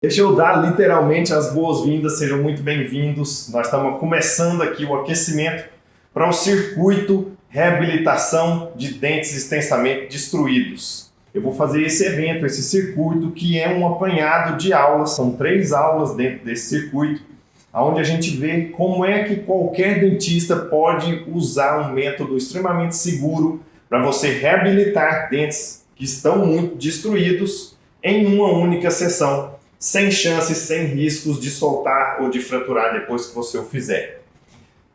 Deixa eu dar literalmente as boas-vindas, sejam muito bem-vindos. Nós estamos começando aqui o aquecimento para o circuito reabilitação de dentes extensamente destruídos. Eu vou fazer esse evento, esse circuito, que é um apanhado de aulas, são 3 aulas dentro desse circuito, onde a gente vê como é que qualquer dentista pode usar um método extremamente seguro para você reabilitar dentes que estão muito destruídos em uma única sessão, sem chances, sem riscos de soltar ou de fraturar depois que você o fizer.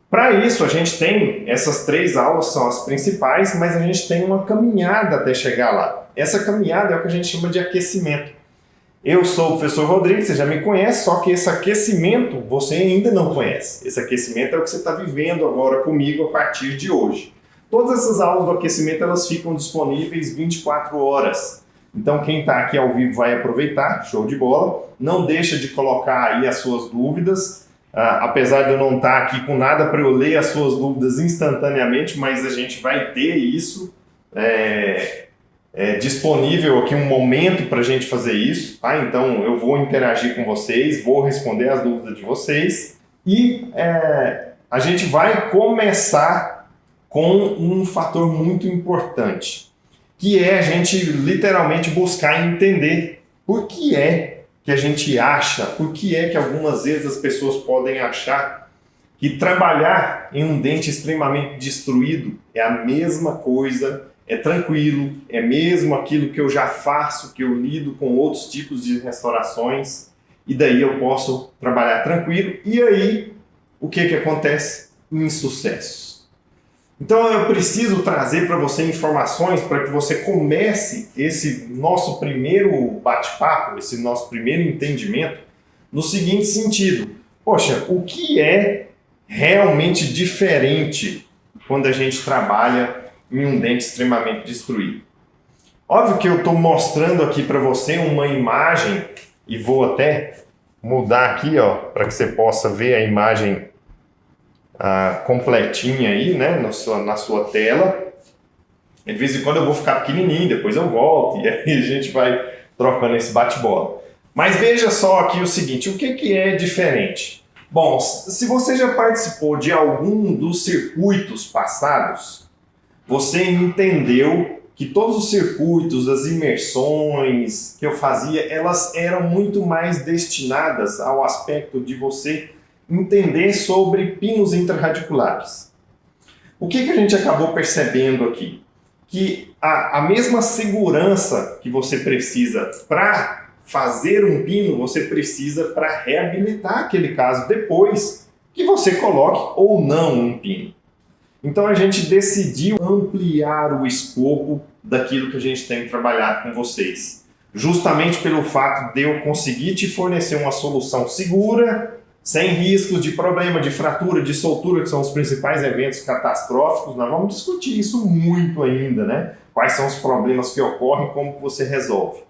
Para isso, a gente tem essas 3 aulas, são as principais, mas a gente tem uma caminhada até chegar lá. Essa caminhada é o que a gente chama de aquecimento. Eu sou o professor Rodrigo, você já me conhece, só que esse aquecimento você ainda não conhece. Esse aquecimento é o que você está vivendo agora comigo a partir de hoje. Todas essas aulas do aquecimento elas ficam disponíveis 24 horas. Então quem está aqui ao vivo vai aproveitar, show de bola. Não deixa de colocar aí as suas dúvidas. Apesar de eu não estar aqui com nada para eu ler as suas dúvidas instantaneamente, mas a gente vai ter isso disponível aqui, um momento para a gente fazer isso, tá? Então eu vou interagir com vocês, vou responder as dúvidas de vocês e a gente vai começar com um fator muito importante, que é a gente literalmente buscar entender por que é que a gente acha, por que é que algumas vezes as pessoas podem achar que trabalhar em um dente extremamente destruído é a mesma coisa, é tranquilo, é mesmo aquilo que eu já faço, que eu lido com outros tipos de restaurações, e daí eu posso trabalhar tranquilo, e aí o que acontece? Insucessos. Então eu preciso trazer para você informações para que você comece esse nosso primeiro bate-papo, esse nosso primeiro entendimento, no seguinte sentido: poxa, o que é realmente diferente quando a gente trabalha em um dente extremamente destruído? Óbvio que eu estou mostrando aqui para você uma imagem, e vou até mudar aqui, ó, para que você possa ver a imagem completinha aí, né, na sua tela. De vez em quando eu vou ficar pequenininho, depois eu volto e aí a gente vai trocando esse bate-bola. Mas veja só aqui o seguinte: o que é diferente? Bom, se você já participou de algum dos circuitos passados, você entendeu que todos os circuitos, as imersões que eu fazia, elas eram muito mais destinadas ao aspecto de você entender sobre pinos intrarradiculares. O que a gente acabou percebendo aqui? Que a mesma segurança que você precisa para fazer um pino, você precisa para reabilitar aquele caso depois que você coloque ou não um pino. Então a gente decidiu ampliar o escopo daquilo que a gente tem trabalhado com vocês, justamente pelo fato de eu conseguir te fornecer uma solução segura, sem riscos de problema, de fratura, de soltura, que são os principais eventos catastróficos. Nós vamos discutir isso muito ainda, né? Quais são os problemas que ocorrem e como você resolve.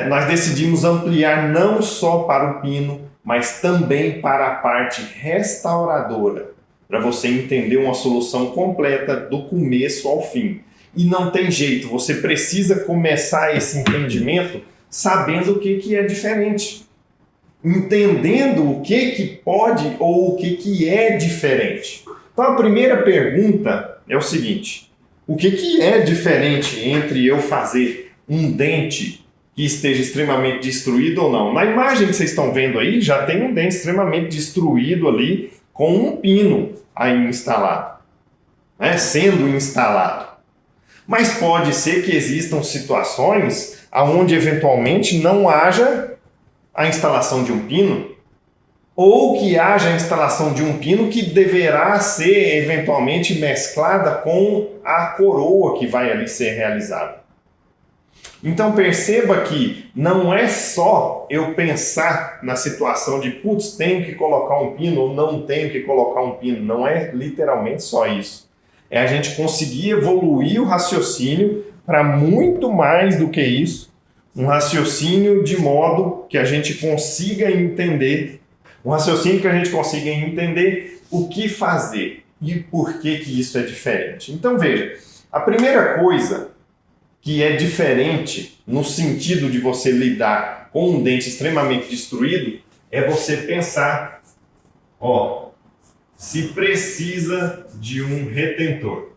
Nós decidimos ampliar não só para o pino, mas também para a parte restauradora, para você entender uma solução completa do começo ao fim. E não tem jeito, você precisa começar esse entendimento sabendo o que é diferente. Entendendo o que pode ou o que é diferente. Então a primeira pergunta é o seguinte: o que é diferente entre eu fazer um dente que esteja extremamente destruído ou não? Na imagem que vocês estão vendo aí, já tem um dente extremamente destruído ali, com um pino aí instalado, né, sendo instalado. Mas pode ser que existam situações onde eventualmente não haja a instalação de um pino, ou que haja a instalação de um pino que deverá ser eventualmente mesclada com a coroa que vai ali ser realizada. Então perceba que não é só eu pensar na situação de putz, tenho que colocar um pino ou não tenho que colocar um pino. Não é literalmente só isso. É a gente conseguir evoluir o raciocínio para muito mais do que isso. Um raciocínio de modo que a gente consiga entender, o que fazer e por que isso é diferente. Então veja, a primeira coisa que é diferente no sentido de você lidar com um dente extremamente destruído é você pensar, ó, se precisa de um retentor.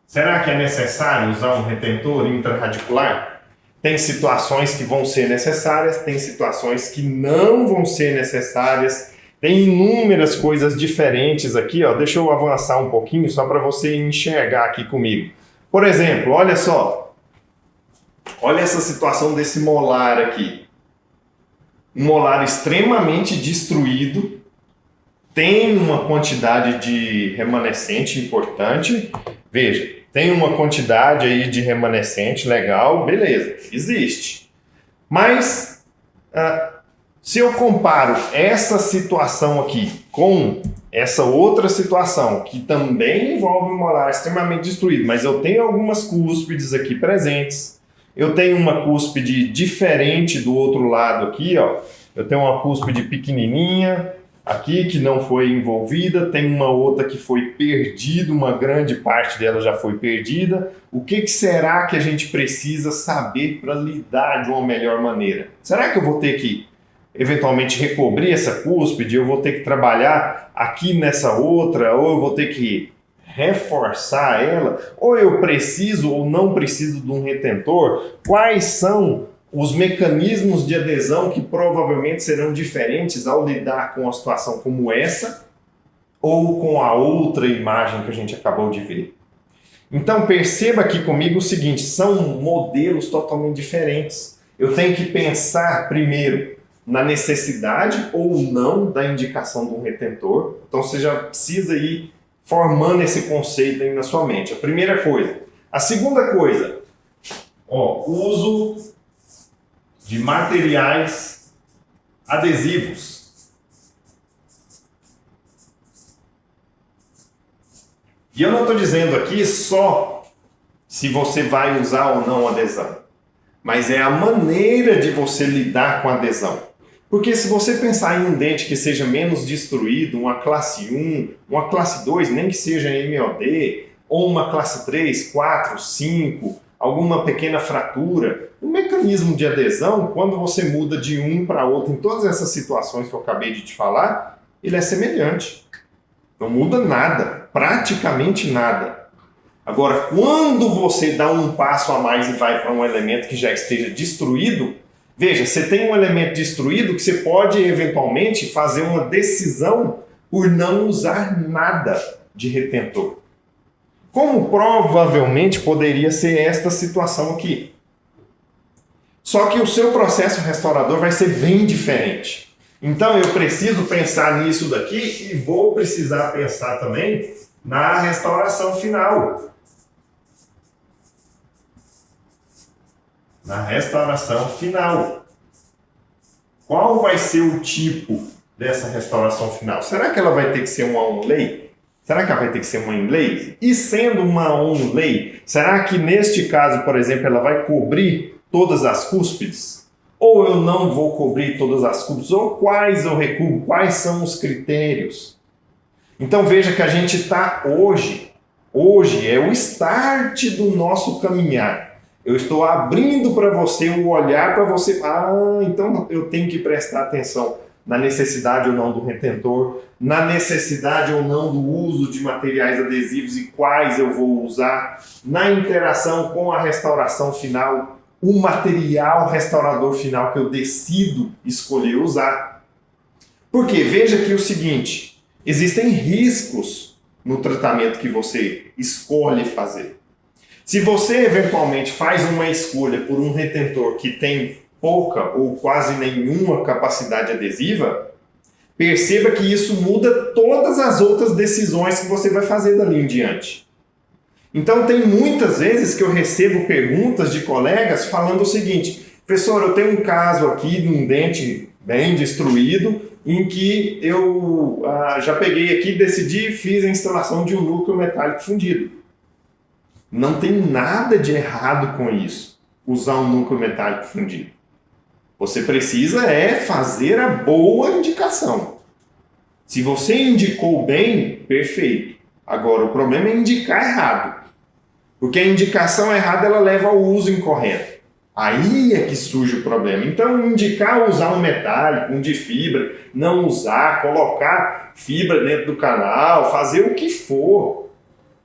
Será que é necessário usar um retentor intraradicular? Tem situações que vão ser necessárias, tem situações que não vão ser necessárias. Tem inúmeras coisas diferentes aqui, ó. Deixa eu avançar um pouquinho só para você enxergar aqui comigo. Por exemplo, olha só. Olha essa situação desse molar aqui. Um molar extremamente destruído, tem uma quantidade de remanescente importante. Veja, tem uma quantidade aí de remanescente legal, beleza, existe. Mas se eu comparo essa situação aqui com essa outra situação, que também envolve um molar extremamente destruído, mas eu tenho algumas cúspides aqui presentes, eu tenho uma cúspide diferente do outro lado aqui, ó. Eu tenho uma cúspide pequenininha aqui que não foi envolvida, tem uma outra que foi perdida, uma grande parte dela já foi perdida. O que será que a gente precisa saber para lidar de uma melhor maneira? Será que eu vou ter que eventualmente recobrir essa cúspide, eu vou ter que trabalhar aqui nessa outra, ou eu vou ter que reforçar ela, ou eu preciso ou não preciso de um retentor? Quais são os mecanismos de adesão que provavelmente serão diferentes ao lidar com uma situação como essa ou com a outra imagem que a gente acabou de ver? Então perceba aqui comigo o seguinte, são modelos totalmente diferentes. Eu tenho que pensar primeiro na necessidade ou não da indicação de um retentor. Então você já precisa ir formando esse conceito aí na sua mente. A primeira coisa. A segunda coisa, ó, uso de materiais adesivos. E eu não estou dizendo aqui só se você vai usar ou não adesão, mas é a maneira de você lidar com a adesão. Porque se você pensar em um dente que seja menos destruído, uma classe 1, uma classe 2, nem que seja MOD, ou uma classe 3, 4, 5, alguma pequena fratura, o mecanismo de adesão, quando você muda de um para outro, em todas essas situações que eu acabei de te falar, ele é semelhante. Não muda nada, praticamente nada. Agora, quando você dá um passo a mais e vai para um elemento que já esteja destruído, veja, você tem um elemento destruído que você pode eventualmente fazer uma decisão por não usar nada de retentor. Como provavelmente poderia ser esta situação aqui. Só que o seu processo restaurador vai ser bem diferente. Então eu preciso pensar nisso daqui e vou precisar pensar também na restauração final. Na restauração final. Qual vai ser o tipo dessa restauração final? Será que ela vai ter que ser uma onlay? Será que ela vai ter que ser uma inlay? E sendo uma onlay, será que neste caso, por exemplo, ela vai cobrir todas as cúspides? Ou eu não vou cobrir todas as cúspides? Ou quais eu recuo? Quais são os critérios? Então veja que a gente está hoje é o start do nosso caminhar. Eu estou abrindo para você o olhar para você. Então eu tenho que prestar atenção na necessidade ou não do retentor, na necessidade ou não do uso de materiais adesivos e quais eu vou usar, na interação com a restauração final, o material restaurador final que eu decido escolher usar. Porque veja aqui o seguinte, existem riscos no tratamento que você escolhe fazer. Se você eventualmente faz uma escolha por um retentor que tem pouca ou quase nenhuma capacidade adesiva, perceba que isso muda todas as outras decisões que você vai fazer dali em diante. Então tem muitas vezes que eu recebo perguntas de colegas falando o seguinte: professor, eu tenho um caso aqui de um dente bem destruído em que eu já peguei aqui, decidi e fiz a instalação de um núcleo metálico fundido. Não tem nada de errado com isso, usar um núcleo metálico fundido. Você precisa fazer a boa indicação. Se você indicou bem, perfeito. Agora, o problema é indicar errado. Porque a indicação errada ela leva ao uso incorreto. Aí é que surge o problema. Então, indicar usar um metálico, um de fibra, não usar, colocar fibra dentro do canal, fazer o que for.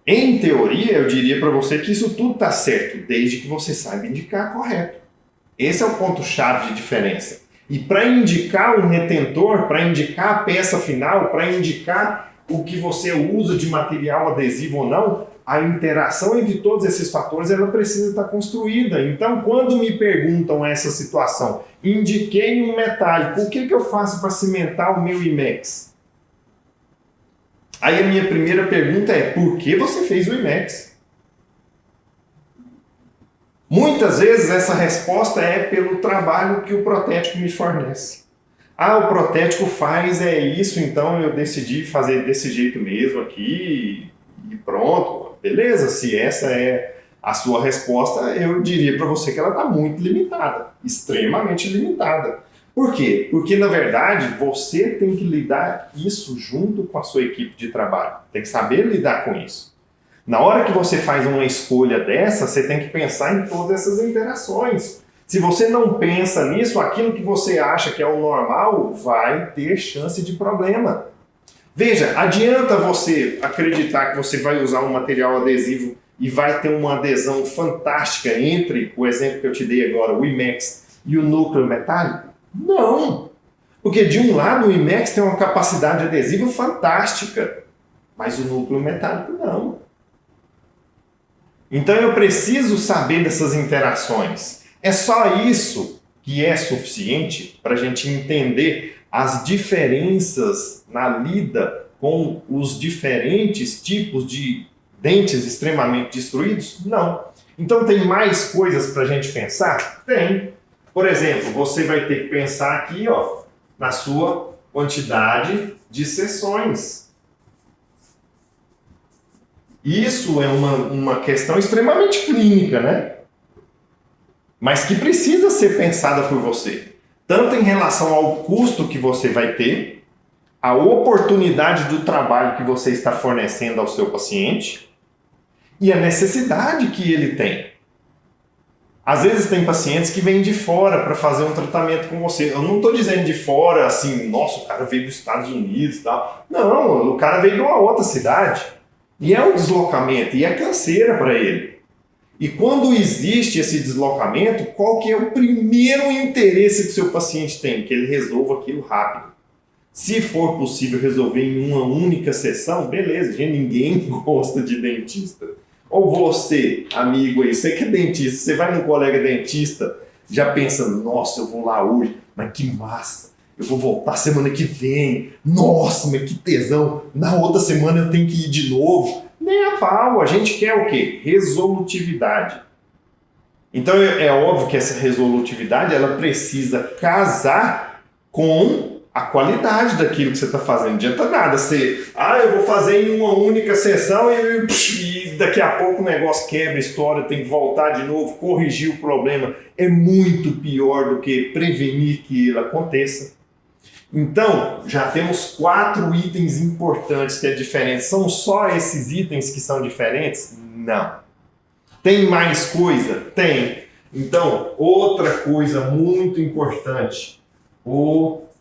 Em teoria, eu diria para você que isso tudo está certo, desde que você saiba indicar correto. Esse é o ponto-chave de diferença. E para indicar um retentor, para indicar a peça final, para indicar o que você usa de material adesivo ou não, a interação entre todos esses fatores ela precisa estar construída. Então, quando me perguntam essa situação, indiquei um metálico, o que eu faço para cimentar o meu IMEX? Aí a minha primeira pergunta é, por que você fez o IMEX? Muitas vezes essa resposta é pelo trabalho que o protético me fornece. Ah, o protético faz isso, então eu decidi fazer desse jeito mesmo aqui e pronto. Beleza, se essa é a sua resposta, eu diria para você que ela está muito limitada, extremamente limitada. Por quê? Porque, na verdade, você tem que lidar isso junto com a sua equipe de trabalho. Tem que saber lidar com isso. Na hora que você faz uma escolha dessa, você tem que pensar em todas essas interações. Se você não pensa nisso, aquilo que você acha que é o normal vai ter chance de problema. Veja, adianta você acreditar que você vai usar um material adesivo e vai ter uma adesão fantástica entre o exemplo que eu te dei agora, o IMEX, e o núcleo metálico? Não! Porque de um lado o IMEX tem uma capacidade adesiva fantástica, mas o núcleo metálico não. Então eu preciso saber dessas interações. É só isso que é suficiente para a gente entender as diferenças na lida com os diferentes tipos de dentes extremamente destruídos? Não. Então tem mais coisas para a gente pensar? Tem. Por exemplo, você vai ter que pensar aqui, ó, na sua quantidade de sessões. Isso é uma questão extremamente clínica, né? Mas que precisa ser pensada por você. Tanto em relação ao custo que você vai ter, a oportunidade do trabalho que você está fornecendo ao seu paciente e a necessidade que ele tem. Às vezes tem pacientes que vêm de fora para fazer um tratamento com você. Eu não estou dizendo de fora assim, nossa, o cara veio dos Estados Unidos e tal. Não, o cara veio de uma outra cidade. E é um deslocamento, e é canseira para ele. E quando existe esse deslocamento, qual que é o primeiro interesse que o seu paciente tem? Que ele resolva aquilo rápido. Se for possível resolver em uma única sessão, beleza, gente, ninguém gosta de dentista. Ou você, amigo aí, você que é dentista, você vai num colega dentista, já pensa, nossa, eu vou lá hoje, mas que massa. Eu vou voltar semana que vem. Nossa, mas que tesão. Na outra semana eu tenho que ir de novo. Nem a pau. A gente quer o quê? Resolutividade. Então é óbvio que essa resolutividade ela precisa casar com a qualidade daquilo que você está fazendo. Não adianta nada você... eu vou fazer em uma única sessão e daqui a pouco o negócio quebra, história, tem que voltar de novo, corrigir o problema. É muito pior do que prevenir que ele aconteça. Então, já temos 4 itens importantes que é diferente. São só esses itens que são diferentes? Não. Tem mais coisa? Tem. Então, outra coisa muito importante. Oclusão.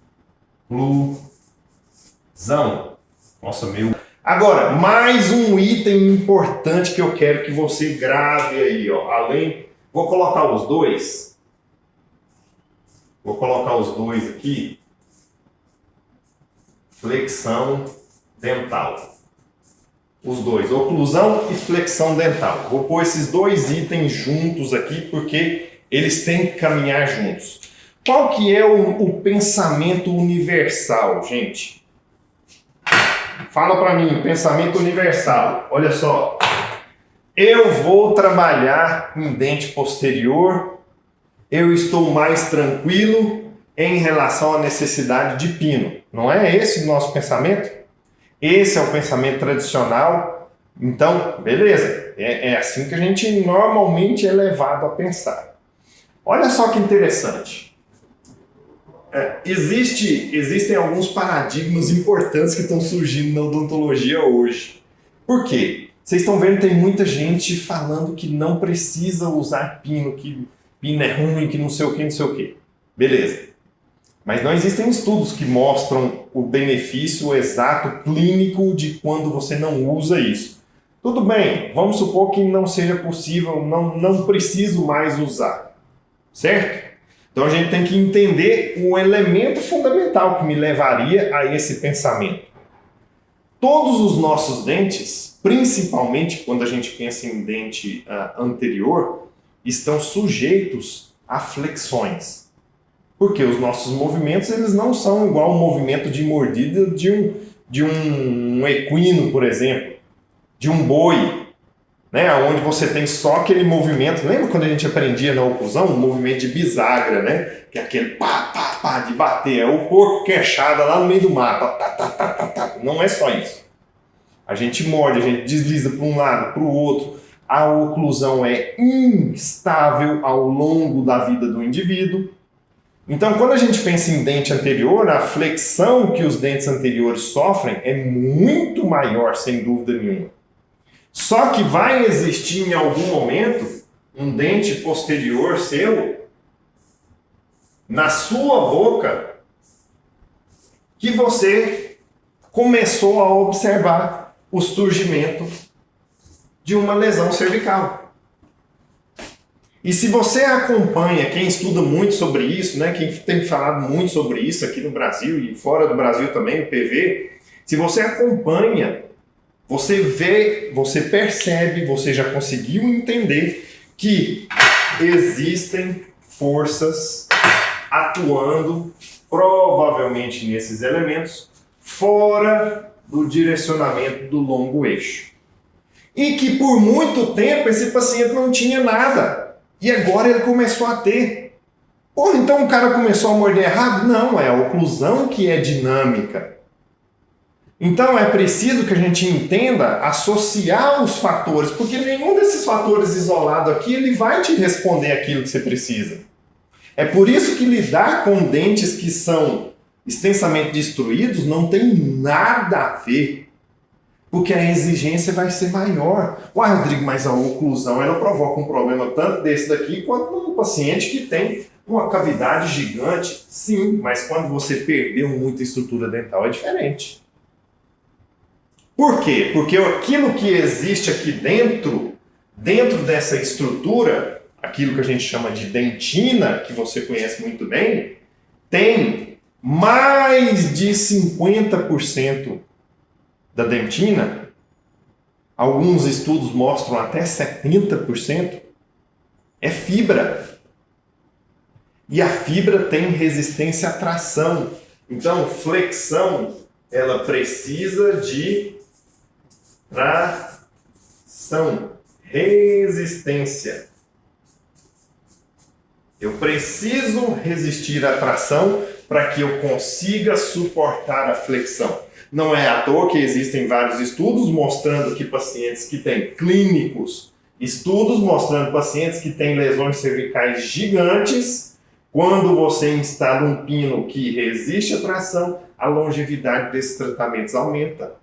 Nossa, meu... Agora, mais um item importante que eu quero que você grave aí, ó. Além... Vou colocar os dois. Vou colocar os dois aqui. Flexão dental. Os dois, oclusão e flexão dental. Vou pôr esses dois itens juntos aqui porque eles têm que caminhar juntos. Qual que é o pensamento universal, gente? Fala para mim, pensamento universal. Olha só. Eu vou trabalhar em dente posterior. Eu estou mais tranquilo em relação à necessidade de pino. Não é esse o nosso pensamento? Esse é o pensamento tradicional. Então, beleza. É assim que a gente normalmente é levado a pensar. Olha só que interessante. Existem alguns paradigmas importantes que estão surgindo na odontologia hoje. Por quê? Vocês estão vendo que tem muita gente falando que não precisa usar pino, que pino é ruim, que não sei o que, não sei o que. Beleza. Mas não existem estudos que mostram o benefício exato clínico de quando você não usa isso. Tudo bem, vamos supor que não seja possível, não preciso mais usar, certo? Então a gente tem que entender o elemento fundamental que me levaria a esse pensamento. Todos os nossos dentes, principalmente quando a gente pensa em dente anterior, estão sujeitos a flexões. Porque os nossos movimentos eles não são igual ao movimento de mordida de um equino, por exemplo, de um boi, né? Onde você tem só aquele movimento. Lembra quando a gente aprendia na oclusão? Um movimento de bisagra, né? Que é aquele pá, pá, pá, de bater. É o porco queixada lá no meio do mato. Tá, tá, tá, tá, tá. Não é só isso. A gente morde, a gente desliza para um lado, para o outro. A oclusão é instável ao longo da vida do indivíduo. Então, quando a gente pensa em dente anterior, a flexão que os dentes anteriores sofrem é muito maior, sem dúvida nenhuma. Só que vai existir em algum momento um dente posterior seu na sua boca que você começou a observar o surgimento de uma lesão cervical. E se você acompanha, quem estuda muito sobre isso, né, quem tem falado muito sobre isso aqui no Brasil e fora do Brasil também, o PV, se você acompanha, você vê, você percebe, você já conseguiu entender que existem forças atuando provavelmente nesses elementos fora do direcionamento do longo eixo. E que por muito tempo esse paciente não tinha nada. E agora ele começou a ter. Porra, então o cara começou a morder errado? Não, é a oclusão que é dinâmica. Então é preciso que a gente entenda associar os fatores, porque nenhum desses fatores isolado aqui ele vai te responder aquilo que você precisa. É por isso que lidar com dentes que são extensamente destruídos não tem nada a ver. Porque a exigência vai ser maior. Uai, Rodrigo, mas a oclusão ela provoca um problema tanto desse daqui quanto num paciente que tem uma cavidade gigante. Sim, mas quando você perdeu muita estrutura dental é diferente. Por quê? Porque aquilo que existe aqui dentro dessa estrutura, aquilo que a gente chama de dentina, que você conhece muito bem, tem mais de 50% da dentina, alguns estudos mostram até 70%, é fibra. E a fibra tem resistência à tração. Então, flexão, ela precisa de tração, resistência. Eu preciso resistir à tração para que eu consiga suportar a flexão. Não é à toa que existem vários estudos mostrando que pacientes que têm clínicos, estudos mostrando pacientes que têm lesões cervicais gigantes, quando você instala um pino que resiste à tração, a longevidade desses tratamentos aumenta.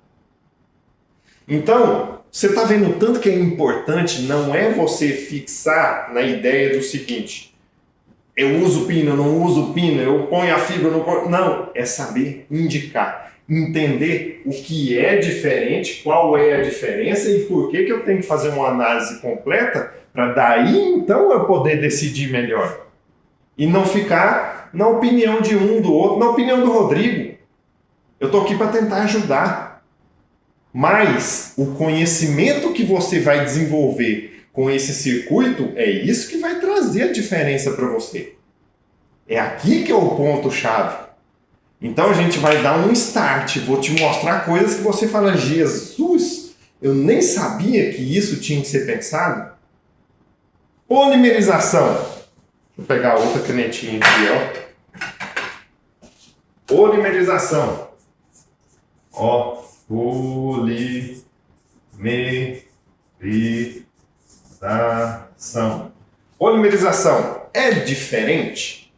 Então, você está vendo o tanto que é importante, não é você fixar na ideia do seguinte, eu uso pino, eu não uso pino, eu ponho a fibra, eu não ponho... Não, é saber indicar. Entender o que é diferente, qual é a diferença e por que eu tenho que fazer uma análise completa para daí então eu poder decidir melhor. E não ficar na opinião de um do outro, na opinião do Rodrigo. Eu estou aqui para tentar ajudar. Mas o conhecimento que você vai desenvolver com esse circuito é isso que vai trazer a diferença para você. É aqui que é o ponto-chave. Então a gente vai dar um start, vou te mostrar coisas que você fala, Jesus, eu nem sabia que isso tinha que ser pensado. Polimerização. Deixa eu pegar outra canetinha aqui, ó. Polimerização. Ó, polimerização. Polimerização é diferente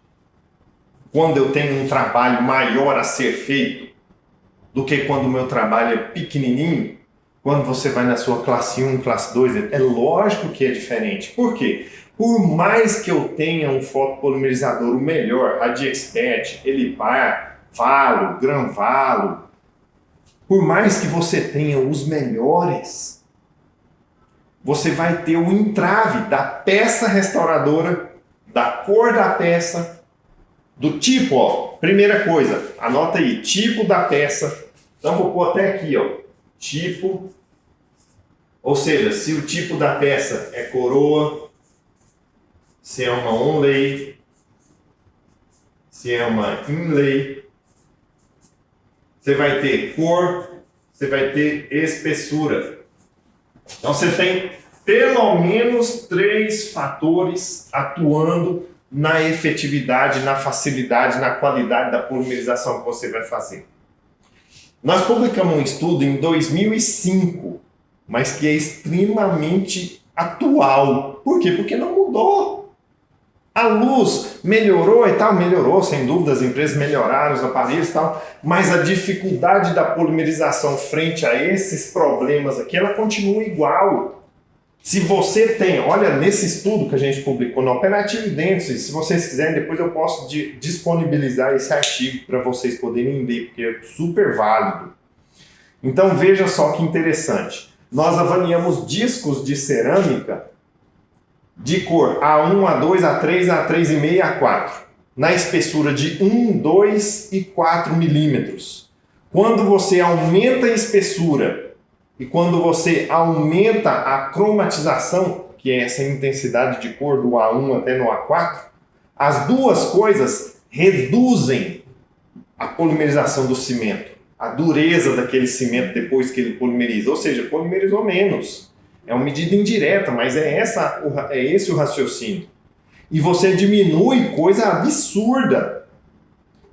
quando eu tenho um trabalho maior a ser feito do que quando o meu trabalho é pequenininho? quando você vai na sua classe 1, classe 2, é lógico que é diferente. Por quê? Por mais que eu tenha um fotopolimerizador o melhor, RadiExpert, Elipar, Valo, Granvalo, por mais que você tenha os melhores, você vai ter o entrave da peça restauradora, da cor da peça, do tipo, ó. Primeira coisa, anota aí, tipo da peça. Então vou pôr até aqui, ó, tipo, ou seja, se o tipo da peça é coroa, se é uma onlay, se é uma inlay, você vai ter cor, você vai ter espessura. Então você tem pelo menos 3 fatores atuando na efetividade, na facilidade, na qualidade da polimerização que você vai fazer. Nós publicamos um estudo em 2005, mas que é extremamente atual. Por quê? Porque não mudou. A luz melhorou e tal, melhorou, sem dúvida, as empresas melhoraram os aparelhos e tal, mas a dificuldade da polimerização frente a esses problemas aqui, ela continua igual. Se você tem, olha, nesse estudo que a gente publicou no Operative Dentistry, se vocês quiserem, depois eu posso disponibilizar esse artigo para vocês poderem ler, porque é super válido. Então veja só que interessante. Nós avaliamos discos de cerâmica de cor A1, A2, A3, A3,5 e A4, na espessura de 1, 2 e 4 milímetros. Quando você aumenta a espessura e quando você aumenta a cromatização, que é essa intensidade de cor do A1 até no A4, as duas coisas reduzem a polimerização do cimento, a dureza daquele cimento depois que ele polimeriza, ou seja, polimerizou menos. É uma medida indireta, mas é esse o raciocínio. E você diminui coisa absurda.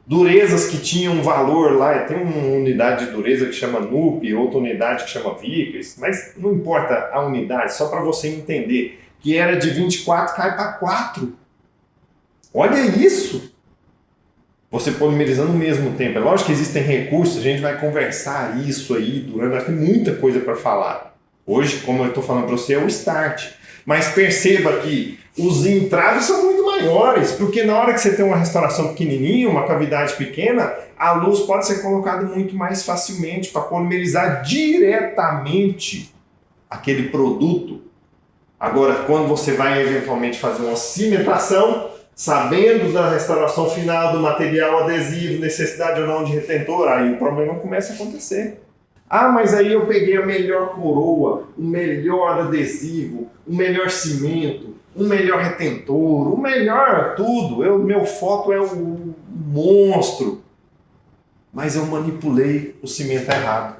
Durezas que tinham valor lá, tem uma unidade de dureza que chama NUP, outra unidade que chama Vickers, mas não importa a unidade, só para você entender que era de 24 cai para 4. Olha isso! Você polimerizando ao mesmo tempo. É lógico que existem recursos, a gente vai conversar isso aí durante, tem muita coisa para falar. Hoje, como eu estou falando para você, é o start. Mas perceba que os entraves são muito maiores, porque na hora que você tem uma restauração pequenininha, uma cavidade pequena, a luz pode ser colocada muito mais facilmente para polimerizar diretamente aquele produto. Agora, quando você vai eventualmente fazer uma cimentação, sabendo da restauração final do material adesivo, necessidade ou não de retentor, aí o problema começa a acontecer. Ah, mas aí eu peguei a melhor coroa, o melhor adesivo, o melhor cimento, o melhor retentor, o melhor tudo. Meu foto é um monstro. Mas eu manipulei o cimento errado.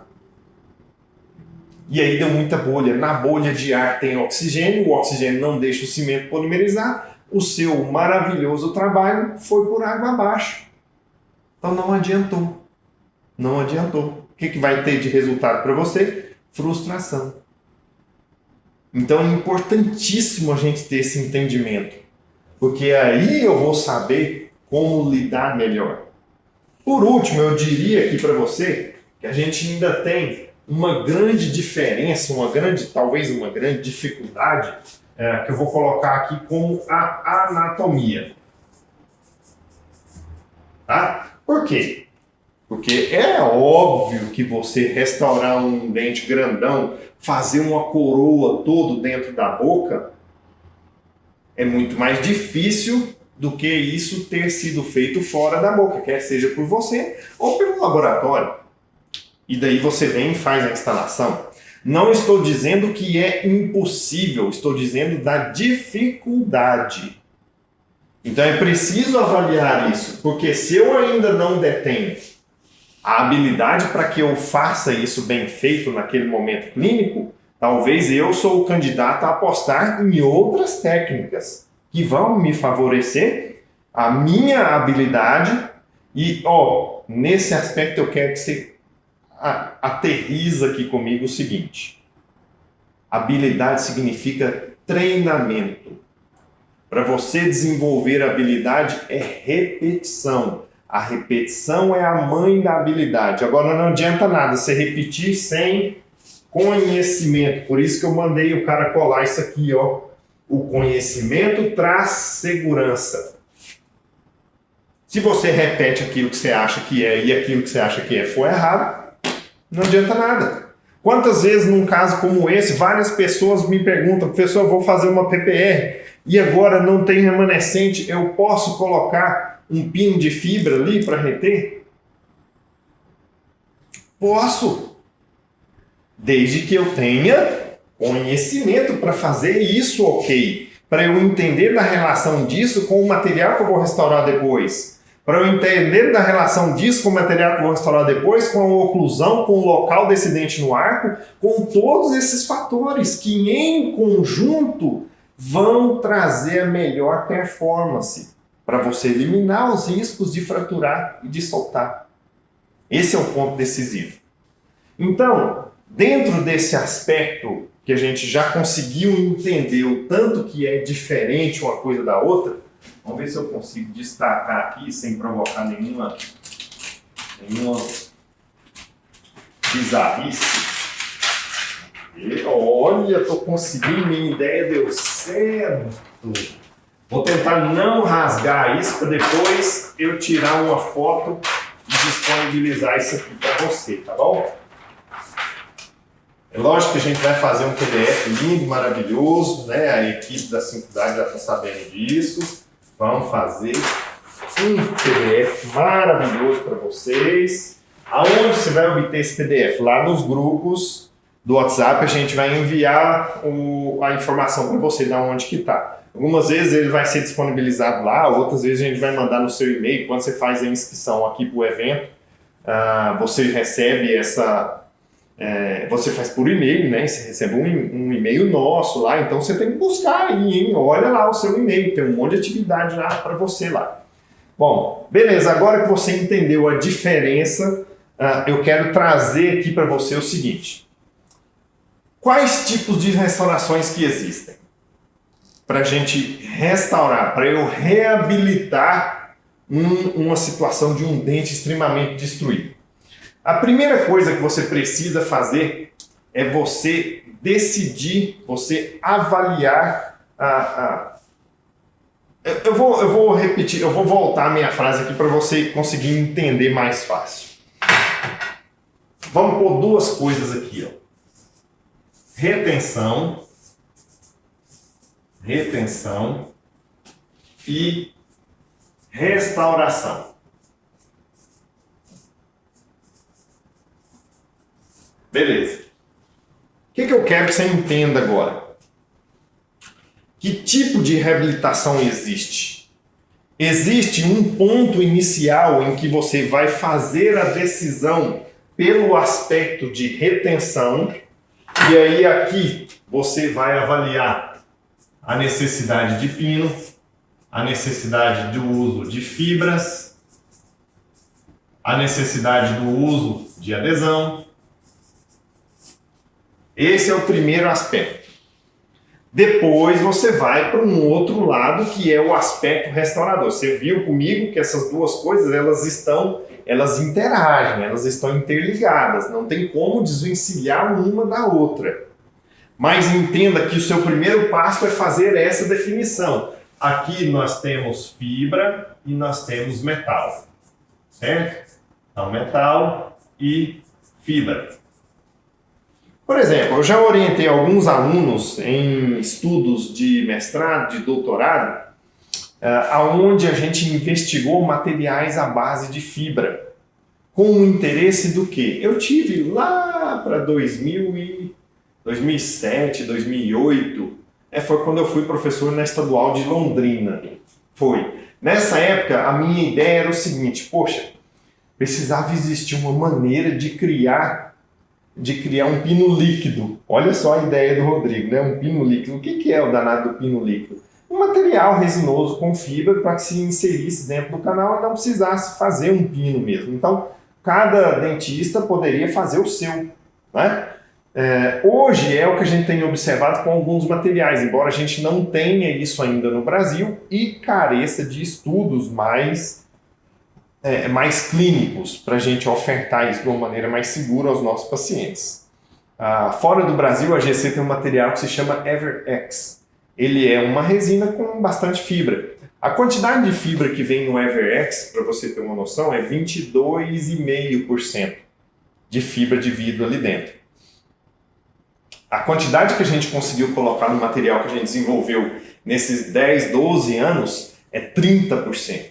E aí deu muita bolha. Na bolha de ar tem oxigênio, o oxigênio não deixa o cimento polimerizar. O seu maravilhoso trabalho foi por água abaixo. Então não adiantou. Não adiantou. O que vai ter de resultado para você? Frustração. Então é importantíssimo a gente ter esse entendimento, porque aí eu vou saber como lidar melhor. Por último, eu diria aqui para você que a gente ainda tem uma grande diferença, talvez uma grande dificuldade, que eu vou colocar aqui como a anatomia. Tá? Por quê? Porque é óbvio que você restaurar um dente grandão, fazer uma coroa todo dentro da boca, é muito mais difícil do que isso ter sido feito fora da boca, quer seja por você ou pelo laboratório. E daí você vem e faz a instalação. Não estou dizendo que é impossível, estou dizendo da dificuldade. Então é preciso avaliar isso, porque se eu ainda não detenho a habilidade para que eu faça isso bem feito naquele momento clínico, talvez eu sou o candidato a apostar em outras técnicas que vão me favorecer a minha habilidade e, nesse aspecto eu quero que você aterriza aqui comigo o seguinte: habilidade significa treinamento. Para você desenvolver habilidade é repetição. A repetição é a mãe da habilidade. Agora não adianta nada você repetir sem conhecimento. Por isso que eu mandei o cara colar isso aqui, ó. O conhecimento traz segurança. Se você repete aquilo que você acha que é e aquilo que você acha que é for errado, não adianta nada. Quantas vezes, num caso como esse, várias pessoas me perguntam, professor, eu vou fazer uma PPR e agora não tem remanescente, eu posso colocar um pino de fibra ali para reter? Posso, desde que eu tenha conhecimento para fazer isso, ok. Para eu entender da relação disso com o material que eu vou restaurar depois. Para eu entender da relação disso com o material que eu vou restaurar depois, com a oclusão, com o local desse dente no arco, com todos esses fatores que em conjunto vão trazer a melhor performance para você eliminar os riscos de fraturar e de soltar. Esse é o ponto decisivo. Então, dentro desse aspecto que a gente já conseguiu entender o tanto que é diferente uma coisa da outra, vamos ver se eu consigo destacar aqui sem provocar nenhuma bizarrice. E, olha, estou conseguindo, minha ideia deu certo. Vou tentar não rasgar isso para depois eu tirar uma foto e disponibilizar isso aqui para você, tá bom? É lógico que a gente vai fazer um PDF lindo, maravilhoso, né? A equipe da Simplicidade já está sabendo disso. Vamos fazer um PDF maravilhoso para vocês. Aonde você vai obter esse PDF? Lá nos grupos do WhatsApp a gente vai enviar a informação para você de onde que está. Algumas vezes ele vai ser disponibilizado lá, outras vezes a gente vai mandar no seu e-mail. Quando você faz a inscrição aqui para o evento, você recebe essa... você faz por e-mail, né? Você recebe um e-mail nosso lá, então você tem que buscar aí, hein? Olha lá o seu e-mail, tem um monte de atividade lá para você lá. Bom, beleza, agora que você entendeu a diferença, eu quero trazer aqui para você o seguinte. Quais tipos de restaurações que existem? Para a gente restaurar, para eu reabilitar uma situação de um dente extremamente destruído. A primeira coisa que você precisa fazer é você decidir, você avaliar Eu vou repetir, eu vou voltar a minha frase aqui para você conseguir entender mais fácil. Vamos pôr duas coisas aqui, ó. Retenção e restauração. Beleza. O que eu quero que você entenda agora? Que tipo de reabilitação existe? Existe um ponto inicial em que você vai fazer a decisão pelo aspecto de retenção, e aí aqui você vai avaliar a necessidade de pino, a necessidade do uso de fibras, a necessidade do uso de adesão. Esse é o primeiro aspecto. Depois você vai para um outro lado, que é o aspecto restaurador. Você viu comigo que essas duas coisas elas interagem, elas estão interligadas. Não tem como desvencilhar uma da outra. Mas entenda que o seu primeiro passo é fazer essa definição. Aqui nós temos fibra e nós temos metal. Certo? Então, metal e fibra. Por exemplo, eu já orientei alguns alunos em estudos de mestrado, de doutorado, onde a gente investigou materiais à base de fibra. Com o interesse do quê? Eu tive lá para 2007, 2008, foi quando eu fui professor na Estadual de Londrina. Foi. Nessa época, a minha ideia era o seguinte, poxa, precisava existir uma maneira de criar um pino líquido. Olha só a ideia do Rodrigo, né? Um pino líquido. O que é o danado do pino líquido? Um material resinoso com fibra para que se inserisse dentro do canal e não precisasse fazer um pino mesmo. Então, cada dentista poderia fazer o seu, né? Hoje é o que a gente tem observado com alguns materiais, embora a gente não tenha isso ainda no Brasil e careça de estudos mais clínicos para a gente ofertar isso de uma maneira mais segura aos nossos pacientes. Fora do Brasil, a GC tem um material que se chama EverX. Ele é uma resina com bastante fibra. A quantidade de fibra que vem no EverX, para você ter uma noção, é 22,5% de fibra de vidro ali dentro. A quantidade que a gente conseguiu colocar no material que a gente desenvolveu nesses 10, 12 anos é 30%.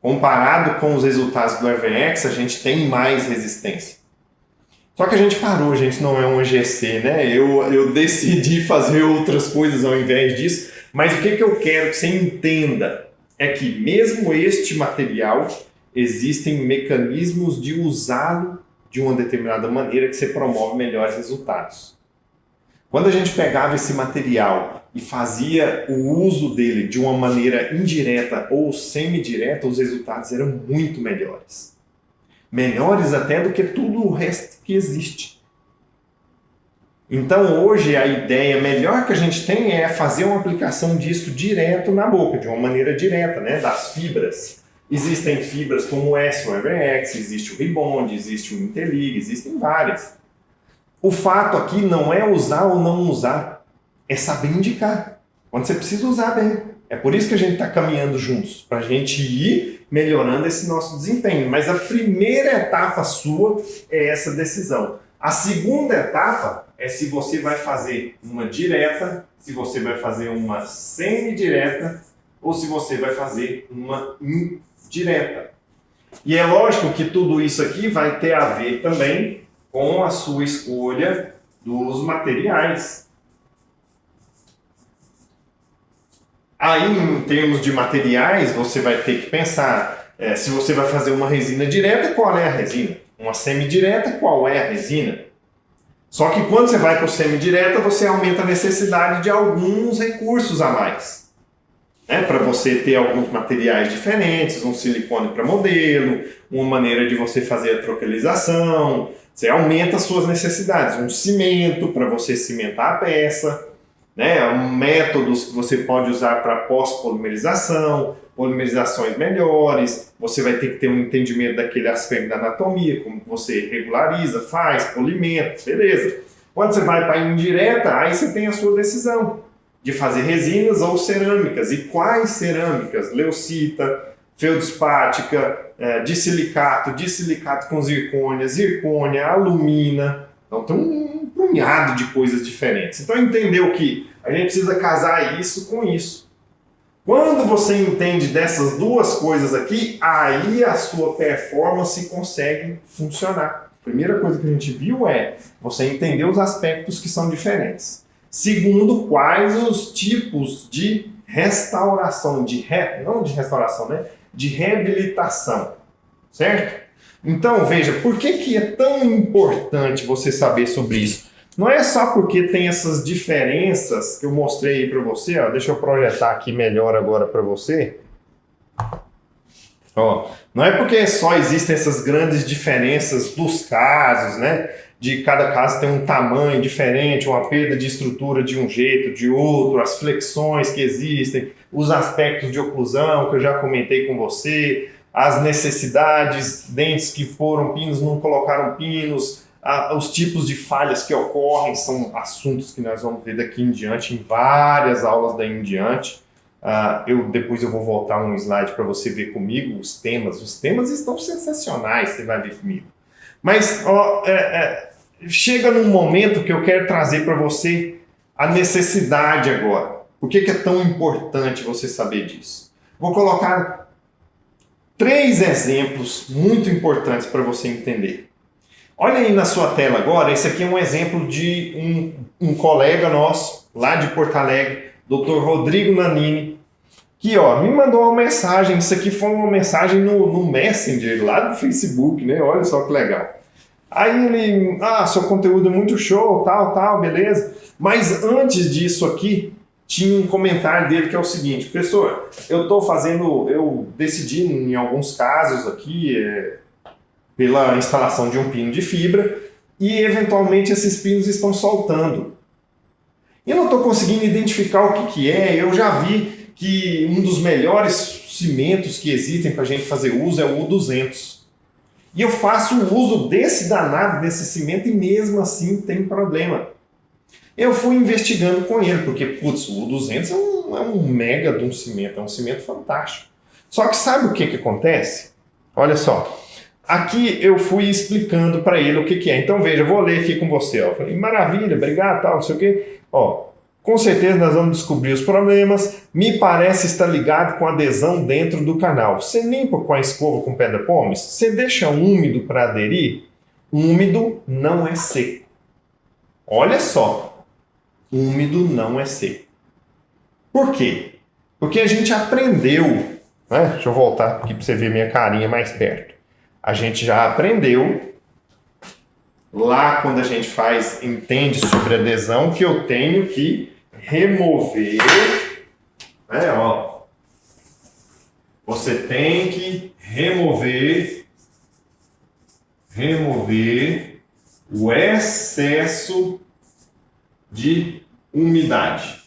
Comparado com os resultados do EverX, a gente tem mais resistência. Só que a gente parou, a gente não é um GC, né? Eu decidi fazer outras coisas ao invés disso, mas o que eu quero que você entenda é que mesmo este material, existem mecanismos de usá-lo de uma determinada maneira que você promove melhores resultados. Quando a gente pegava esse material e fazia o uso dele de uma maneira indireta ou semi-direta, os resultados eram muito melhores. Melhores até do que tudo o resto que existe. Então hoje a ideia melhor que a gente tem é fazer uma aplicação disso direto na boca, de uma maneira direta, né, das fibras. Existem fibras como essa, o EverX, existe o Rebond, existe o Interlig, existem várias. O fato aqui não é usar ou não usar, é saber indicar. Quando você precisa usar bem. É por isso que a gente está caminhando juntos, para a gente ir melhorando esse nosso desempenho. Mas a primeira etapa sua é essa decisão. A segunda etapa é se você vai fazer uma direta, se você vai fazer uma semi-direta ou se você vai fazer uma indireta. E é lógico que tudo isso aqui vai ter a ver também com a sua escolha dos materiais. Aí, em termos de materiais, você vai ter que pensar se você vai fazer uma resina direta, qual é a resina? Uma semi-direta, qual é a resina? Só que quando você vai para o semi-direta, você aumenta a necessidade de alguns recursos a mais. Para você ter alguns materiais diferentes, um silicone para modelo, uma maneira de você fazer a trocalização, você aumenta as suas necessidades. Um cimento para você cimentar a peça, métodos que você pode usar para pós-polimerização, polimerizações melhores, você vai ter que ter um entendimento daquele aspecto da anatomia, como você regulariza, faz, polimenta, beleza. Quando você vai para a indireta, aí você tem a sua decisão de fazer resinas ou cerâmicas. E quais cerâmicas? Leucita, feldspática, dissilicato com zircônia, alumina. Então tem um punhado de coisas diferentes. Então entendeu que a gente precisa casar isso com isso. Quando você entende dessas duas coisas aqui, aí a sua performance consegue funcionar. A primeira coisa que a gente viu é você entender os aspectos que são diferentes. Segundo, quais os tipos de restauração, não de restauração, de reabilitação, certo? Então, veja, por que é tão importante você saber sobre isso? Não é só porque tem essas diferenças que eu mostrei aí para você, deixa eu projetar aqui melhor agora para você. Não é porque só existem essas grandes diferenças dos casos, de cada caso tem um tamanho diferente, uma perda de estrutura de um jeito, de outro, as flexões que existem, os aspectos de oclusão que eu já comentei com você, as necessidades, dentes que foram pinos, não colocaram pinos, os tipos de falhas que ocorrem, são assuntos que nós vamos ver daqui em diante, em várias aulas daí em diante. Depois eu vou voltar um slide para você ver comigo os temas. Os temas estão sensacionais, você vai ver comigo. Mas chega num momento que eu quero trazer para você a necessidade agora. Por que é tão importante você saber disso? Vou colocar 3 exemplos muito importantes para você entender. Olha aí na sua tela agora, esse aqui é um exemplo de um colega nosso, lá de Porto Alegre, Dr. Rodrigo Nanini, que me mandou uma mensagem. Isso aqui foi uma mensagem no Messenger, lá do Facebook, Olha só que legal. Aí ele, seu conteúdo é muito show, tal, beleza. Mas antes disso aqui, tinha um comentário dele que é o seguinte: professor, eu decidi em alguns casos aqui, pela instalação de um pino de fibra, e eventualmente esses pinos estão soltando. Eu não estou conseguindo identificar o que é. Eu já vi que um dos melhores cimentos que existem para a gente fazer uso é o U200. E eu faço o uso desse danado, desse cimento, e mesmo assim tem problema. Eu fui investigando com ele, porque, putz, o 200 é um mega de um cimento, é um cimento fantástico. Só que sabe o que acontece? Olha só, aqui eu fui explicando para ele o que é. Então veja, eu vou ler aqui com você. Ó. Falei, maravilha, obrigado, tal, não sei o quê. Ó, com certeza nós vamos descobrir os problemas. Me parece estar ligado com adesão dentro do canal. Você limpa com a escova com pedra pómez? Você deixa úmido para aderir? Úmido não é seco. Olha só. Úmido não é seco. Por quê? Porque a gente aprendeu, né? Deixa eu voltar aqui para você ver minha carinha mais perto. A gente já aprendeu, lá quando a gente entende sobre adesão, que eu tenho que remover, né? Ó, você tem que remover o excesso de umidade.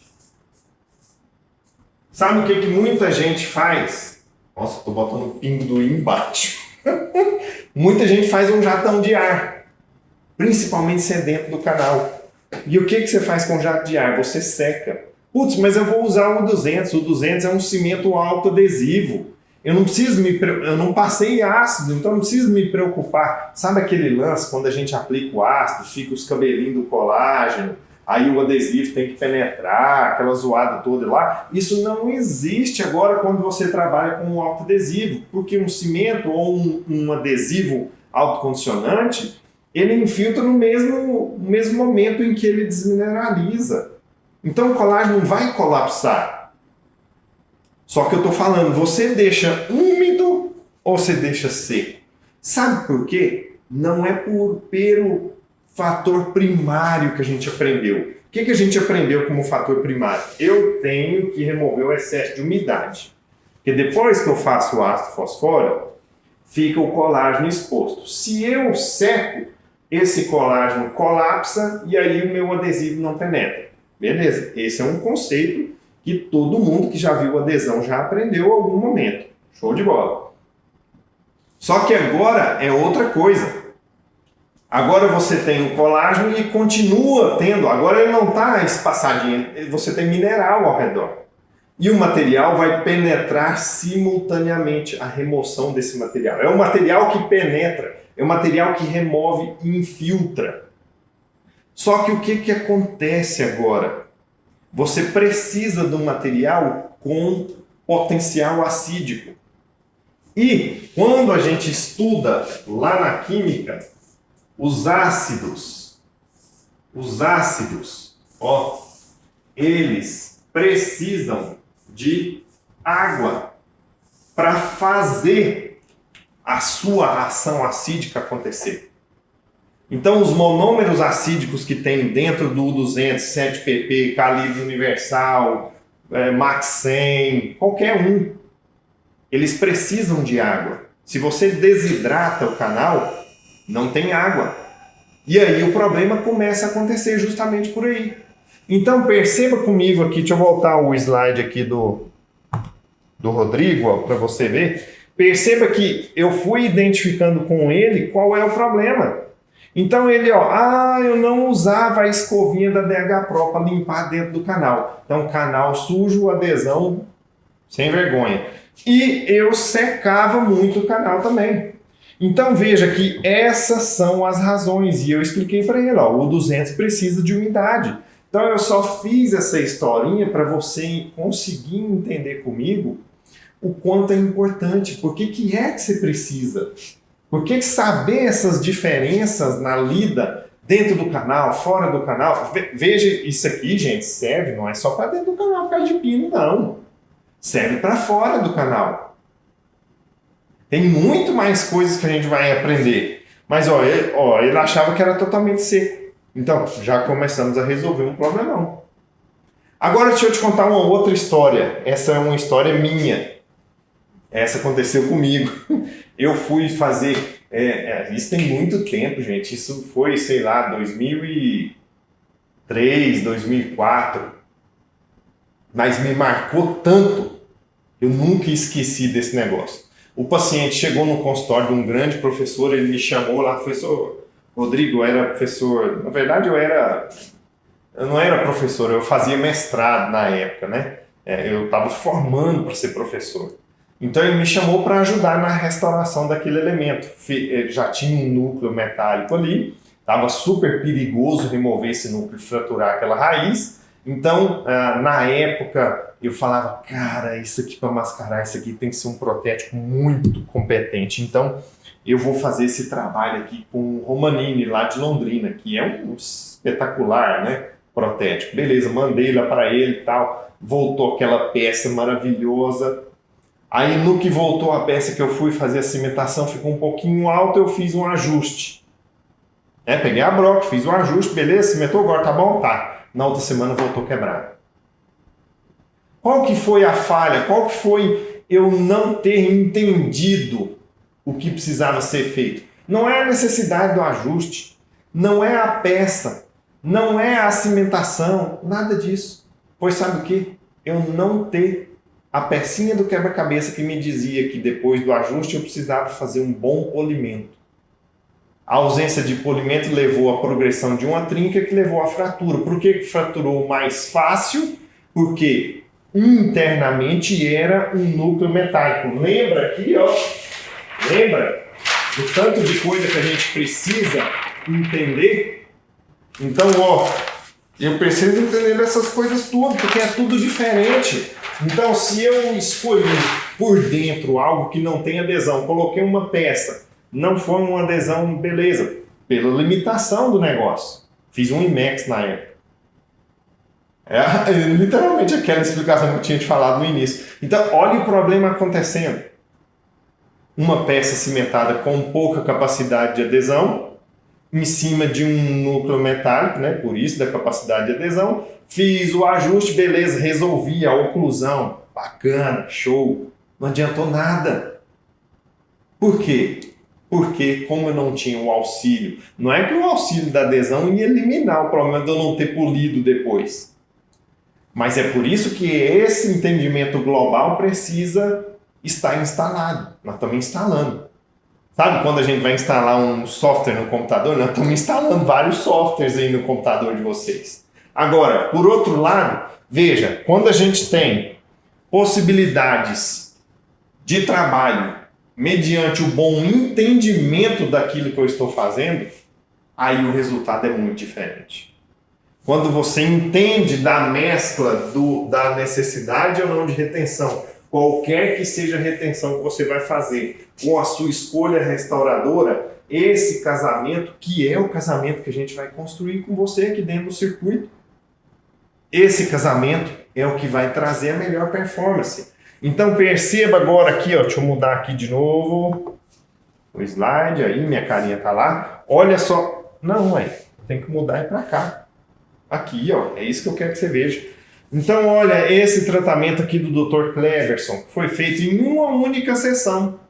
Sabe o que muita gente faz? Nossa, tô botando o pingo do i embaixo. Muita gente faz um jatão de ar, principalmente se é dentro do canal. E o que você faz com o jato de ar? Você seca. Putz, mas eu vou usar o 200. O 200 é um cimento autoadesivo. Eu não passei ácido, então não preciso me preocupar. Sabe aquele lance quando a gente aplica o ácido, fica os cabelinhos do colágeno, aí o adesivo tem que penetrar, aquela zoada toda lá? Isso não existe agora quando você trabalha com um autoadesivo, porque um cimento ou um adesivo autocondicionante, ele infiltra no mesmo momento em que ele desmineraliza. Então o colágeno não vai colapsar. Só que eu estou falando, você deixa úmido ou você deixa seco? Sabe por quê? Não é pelo fator primário que a gente aprendeu. O que a gente aprendeu como fator primário? Eu tenho que remover o excesso de umidade. Porque depois que eu faço o ácido fosfórico, fica o colágeno exposto. Se eu seco, esse colágeno colapsa e aí o meu adesivo não penetra. Beleza, esse é um conceito que todo mundo que já viu adesão já aprendeu em algum momento. Show de bola. Só que agora é outra coisa. Agora você tem o colágeno e continua tendo, agora ele não está espaçadinho, você tem mineral ao redor. E o material vai penetrar simultaneamente a remoção desse material. É um material que penetra, é um material que remove e infiltra. Só que o que acontece agora? Você precisa de um material com potencial acídico. E quando a gente estuda lá na química, os ácidos, ó, eles precisam de água para fazer a sua ação acídica acontecer. Então, os monômeros acídicos que tem dentro do 200, 7pp, calibre universal, Max 100, qualquer um, eles precisam de água. Se você desidrata o canal, não tem água. E aí o problema começa a acontecer justamente por aí. Então, perceba comigo aqui, deixa eu voltar o slide aqui do Rodrigo, para você ver. Perceba que eu fui identificando com ele qual é o problema. Então ele, eu não usava a escovinha da DH Pro para limpar dentro do canal. Então canal sujo, adesão sem vergonha. E eu secava muito o canal também. Então veja que essas são as razões. E eu expliquei para ele, o 200 precisa de umidade. Então eu só fiz essa historinha para você conseguir entender comigo o quanto é importante. Por que é que você precisa? Por que saber essas diferenças na lida dentro do canal, fora do canal? Veja, isso aqui, gente, serve, não é só para dentro do canal por causa de pino, não. Serve para fora do canal. Tem muito mais coisas que a gente vai aprender. Mas, ele achava que era totalmente seco. Então, já começamos a resolver um problemão. Agora, deixa eu te contar uma outra história. Essa é uma história minha. Essa aconteceu comigo. Eu fui fazer... isso tem muito tempo, gente. Isso foi, 2003, 2004. Mas me marcou tanto. Eu nunca esqueci desse negócio. O paciente chegou no consultório de um grande professor, ele me chamou lá, professor Rodrigo, eu era professor, na verdade eu não era professor, eu fazia mestrado na época, né? Eu estava formando para ser professor. Então ele me chamou para ajudar na restauração daquele elemento. Já tinha um núcleo metálico ali, estava super perigoso remover esse núcleo e fraturar aquela raiz. Então, na época, eu falava, cara, isso aqui para mascarar, isso aqui tem que ser um protético muito competente. Então, eu vou fazer esse trabalho aqui com o Romanini, lá de Londrina, que é um espetacular, né, protético. Beleza, mandei lá para ele e tal, voltou aquela peça maravilhosa. Aí, no que voltou a peça que eu fui fazer a cimentação, ficou um pouquinho alto, eu fiz um ajuste. Peguei a broca, fiz um ajuste, beleza, cimentou agora, tá bom? Tá. Na outra semana voltou quebrado. Qual que foi a falha? Qual que foi eu não ter entendido o que precisava ser feito? Não é a necessidade do ajuste, não é a peça, não é a cimentação, nada disso. Pois sabe o que? Eu não ter a pecinha do quebra-cabeça que me dizia que depois do ajuste eu precisava fazer um bom polimento. A ausência de polimento levou à progressão de uma trinca que levou à fratura. Por que fraturou mais fácil? Porque internamente era um núcleo metálico. Lembra aqui, ó? Lembra do tanto de coisa que a gente precisa entender? Então, ó, eu preciso entender dessas coisas tudo, porque é tudo diferente. Então, se eu escolhi por dentro algo que não tem adesão, coloquei uma peça, não foi uma adesão, beleza, pela limitação do negócio. Fiz um IMEX na época. Literalmente aquela explicação que eu tinha te falado no início. Então, olha o problema acontecendo. Uma peça cimentada com pouca capacidade de adesão, em cima de um núcleo metálico, né? Por isso da capacidade de adesão. Fiz o ajuste, beleza, resolvi a oclusão. Bacana, show. Não adiantou nada. Por quê? Porque, como eu não tinha o auxílio, não é que o auxílio da adesão ia eliminar o problema de eu não ter polido depois. Mas é por isso que esse entendimento global precisa estar instalado. Nós estamos instalando. Sabe quando a gente vai instalar um software no computador? Nós estamos instalando vários softwares aí no computador de vocês. Agora, por outro lado, veja, quando a gente tem possibilidades de trabalho mediante o bom entendimento daquilo que eu estou fazendo, aí o resultado é muito diferente. Quando você entende da mescla da necessidade ou não de retenção, qualquer que seja a retenção que você vai fazer com a sua escolha restauradora, esse casamento, que é o casamento que a gente vai construir com você aqui dentro do circuito, esse casamento é o que vai trazer a melhor performance. Então perceba agora aqui, ó, deixa eu mudar aqui de novo o slide, aí minha carinha tá lá. Olha só, não, tem que mudar para cá. Aqui, ó, é isso que eu quero que você veja. Então, olha, esse tratamento aqui do Dr. Cleverson, que foi feito em uma única sessão.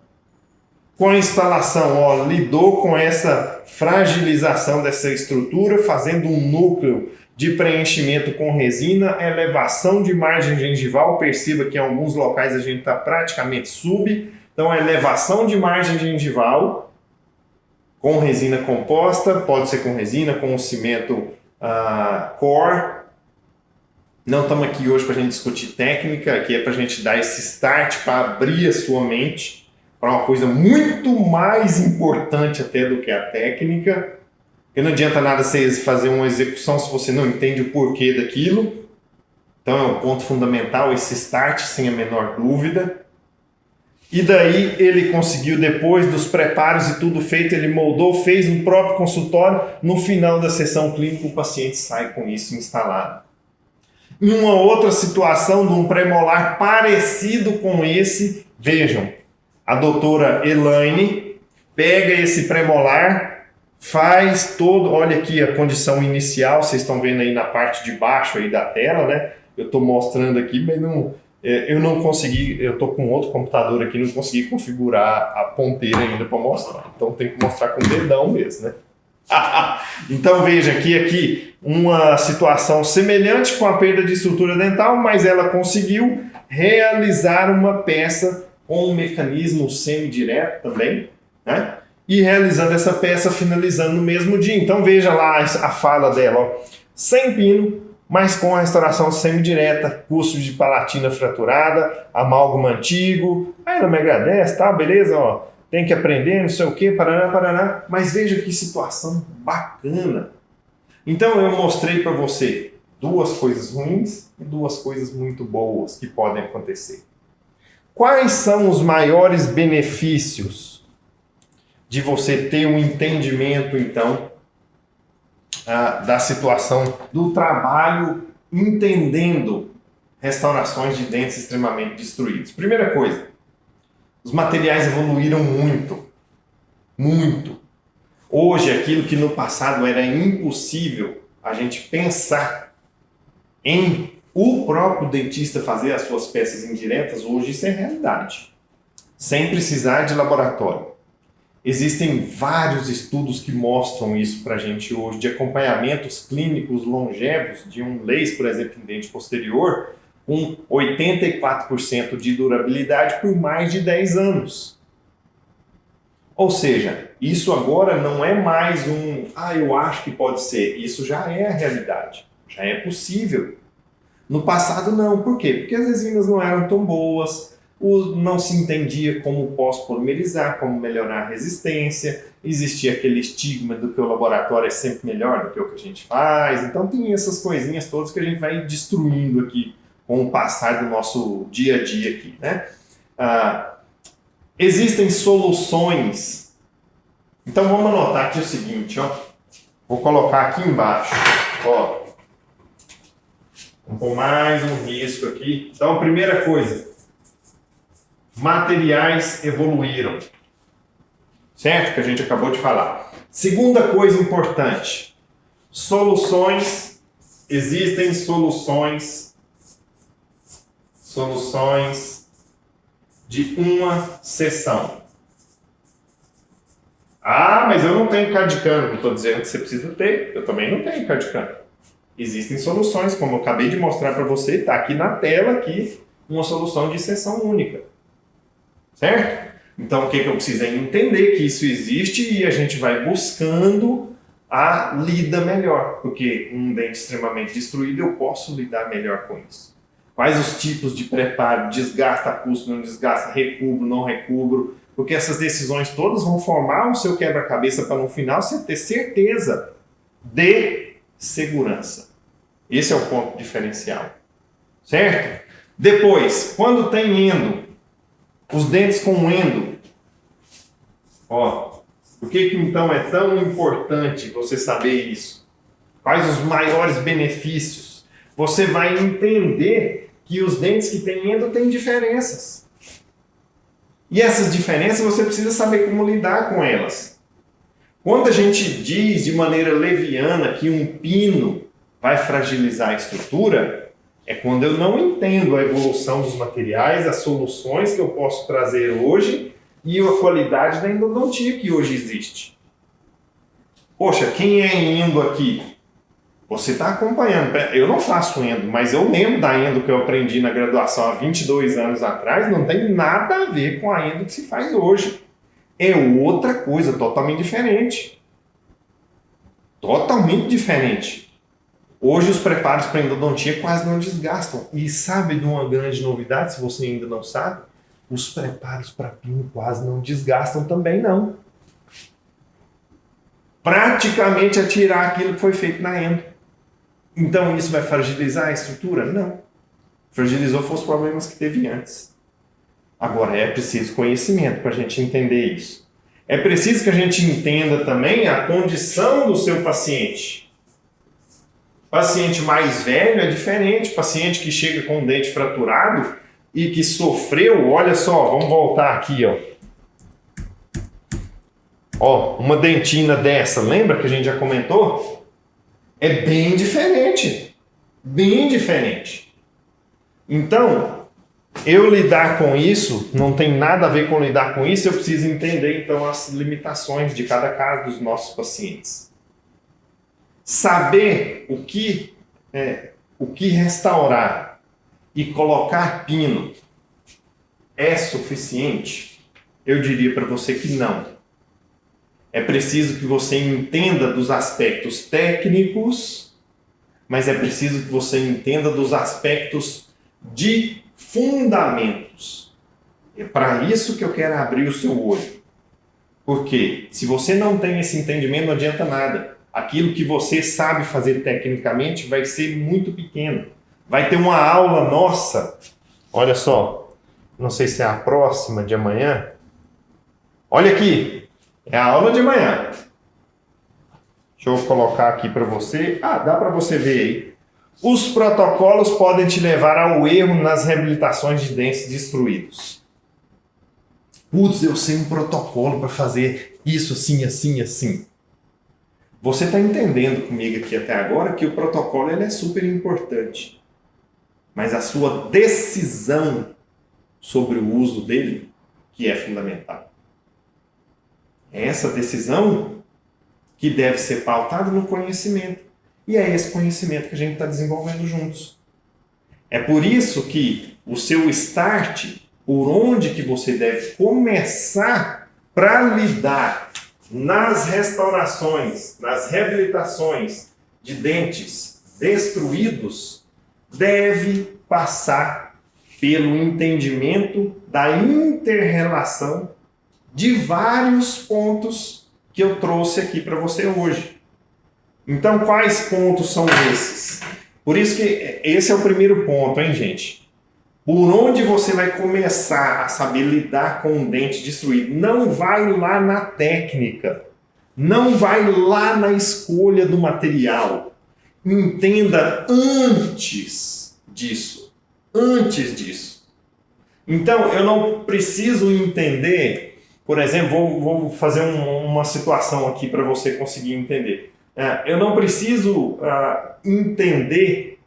Com a instalação, ó, lidou com essa fragilização dessa estrutura, fazendo um núcleo de preenchimento com resina, elevação de margem gengival, perceba que em alguns locais a gente está praticamente sub, então a elevação de margem gengival com resina composta, pode ser com resina, com um cimento core. Não estamos aqui hoje para a gente discutir técnica, aqui é para a gente dar esse start para abrir a sua mente para uma coisa muito mais importante até do que a técnica. Porque não adianta nada você fazer uma execução se você não entende o porquê daquilo. Então é um ponto fundamental esse start, sem a menor dúvida. E daí ele conseguiu, depois dos preparos e tudo feito, ele moldou, fez no próprio consultório. No final da sessão clínica o paciente sai com isso instalado. Em uma outra situação de um premolar parecido com esse, vejam, a doutora Elaine pega esse premolar, faz todo, olha aqui a condição inicial, vocês estão vendo aí na parte de baixo aí da tela, né? Eu estou mostrando aqui, mas não, eu não consegui, eu estou com outro computador aqui, não consegui configurar a ponteira ainda para mostrar. Então tem que mostrar com o dedão mesmo, né? Então veja aqui uma situação semelhante com a perda de estrutura dental, mas ela conseguiu realizar uma peça com um mecanismo semidireto também, né? E realizando essa peça, finalizando no mesmo dia. Então veja lá a fala dela, ó, sem pino, mas com a restauração semidireta, curso de palatina fraturada, amálgama antigo. Aí ela me agradece, tá, beleza, ó, tem que aprender, não sei o que, paraná, paraná. Mas veja que situação bacana. Então eu mostrei para você duas coisas ruins e duas coisas muito boas que podem acontecer. Quais são os maiores benefícios de você ter um entendimento, então, da situação do trabalho, entendendo restaurações de dentes extremamente destruídos? Primeira coisa, os materiais evoluíram muito, muito. Hoje, aquilo que no passado era impossível a gente pensar em o próprio dentista fazer as suas peças indiretas, hoje isso é realidade, sem precisar de laboratório. Existem vários estudos que mostram isso para a gente hoje, de acompanhamentos clínicos longevos de um LACE, por exemplo, em dente posterior, com 84% de durabilidade por mais de 10 anos. Ou seja, isso agora não é mais eu acho que pode ser. Isso já é a realidade, já é possível. No passado não, por quê? Porque as resinas não eram tão boas, não se entendia como pós-polimerizar, como melhorar a resistência, existia aquele estigma do que o laboratório é sempre melhor do que o que a gente faz, então tem essas coisinhas todas que a gente vai destruindo aqui com o passar do nosso dia a dia aqui, né? Existem soluções. Então vamos anotar aqui o seguinte, ó. Vou colocar aqui embaixo, ó. Vamos pôr mais um risco aqui. Então, primeira coisa, materiais evoluíram, certo? Que a gente acabou de falar. Segunda coisa importante, soluções. Existem soluções de uma sessão. Ah, mas eu não tenho CAD/CAM. Não estou dizendo que você precisa ter. Eu também não tenho CAD/CAM. Existem soluções, como eu acabei de mostrar para você, está aqui na tela aqui, uma solução de sessão única. Certo? Então o que eu preciso é entender que isso existe e a gente vai buscando a lida melhor. Porque um dente extremamente destruído, eu posso lidar melhor com isso. Quais os tipos de preparo, desgasta custo, não desgasta, recubro, não recubro, porque essas decisões todas vão formar o seu quebra-cabeça para no final você ter certeza de segurança. Esse é o ponto diferencial, certo? Depois, quando tem endo, os dentes com endo, ó, por que então é tão importante você saber isso? Quais os maiores benefícios? Você vai entender que os dentes que têm endo têm diferenças. E essas diferenças você precisa saber como lidar com elas. Quando a gente diz de maneira leviana que um pino vai fragilizar a estrutura, é quando eu não entendo a evolução dos materiais, as soluções que eu posso trazer hoje e a qualidade da endodontia que hoje existe. Poxa, quem é endo aqui? Você está acompanhando. Eu não faço endo, mas eu lembro da endo que eu aprendi na graduação há 22 anos atrás, não tem nada a ver com a endo que se faz hoje. É outra coisa, totalmente diferente. Totalmente diferente. Hoje os preparos para endodontia quase não desgastam. E sabe de uma grande novidade, se você ainda não sabe? Os preparos para pino quase não desgastam também não. Praticamente é tirar aquilo que foi feito na endo. Então isso vai fragilizar a estrutura? Não. Fragilizou foram os problemas que teve antes. Agora é preciso conhecimento para a gente entender isso. É preciso que a gente entenda também a condição do seu paciente. Paciente mais velho é diferente. Paciente que chega com o dente fraturado e que sofreu, olha só, vamos voltar aqui, ó. Ó, uma dentina dessa, lembra que a gente já comentou? É bem diferente. Bem diferente. Então, eu lidar com isso, não tem nada a ver com lidar com isso, eu preciso entender, então, as limitações de cada caso dos nossos pacientes. Saber o que restaurar e colocar pino é suficiente? Eu diria para você que não. É preciso que você entenda dos aspectos técnicos, mas é preciso que você entenda dos aspectos de fundamentos. É para isso que eu quero abrir o seu olho. Porque se você não tem esse entendimento, não adianta nada. Aquilo que você sabe fazer tecnicamente vai ser muito pequeno. Vai ter uma aula nossa, olha só, não sei se é a próxima de amanhã. Olha aqui, é a aula de amanhã. Deixa eu colocar aqui para você. Dá para você ver aí. Os protocolos podem te levar ao erro nas reabilitações de dentes destruídos. Putz, eu sei um protocolo para fazer isso assim, assim, assim. Você está entendendo comigo aqui até agora que o protocolo ele é super importante. Mas a sua decisão sobre o uso dele que é fundamental. É essa decisão que deve ser pautada no conhecimento. E é esse conhecimento que a gente está desenvolvendo juntos. É por isso que o seu start, por onde que você deve começar para lidar nas restaurações, nas reabilitações de dentes destruídos, deve passar pelo entendimento da inter-relação de vários pontos que eu trouxe aqui para você hoje. Então, quais pontos são esses? Por isso que esse é o primeiro ponto, hein, gente? Por onde você vai começar a saber lidar com um dente destruído? Não vai lá na técnica. Não vai lá na escolha do material. Entenda antes disso. Antes disso. Então, eu não preciso entender, por exemplo, vou fazer uma situação aqui para você conseguir entender. Eu não preciso entender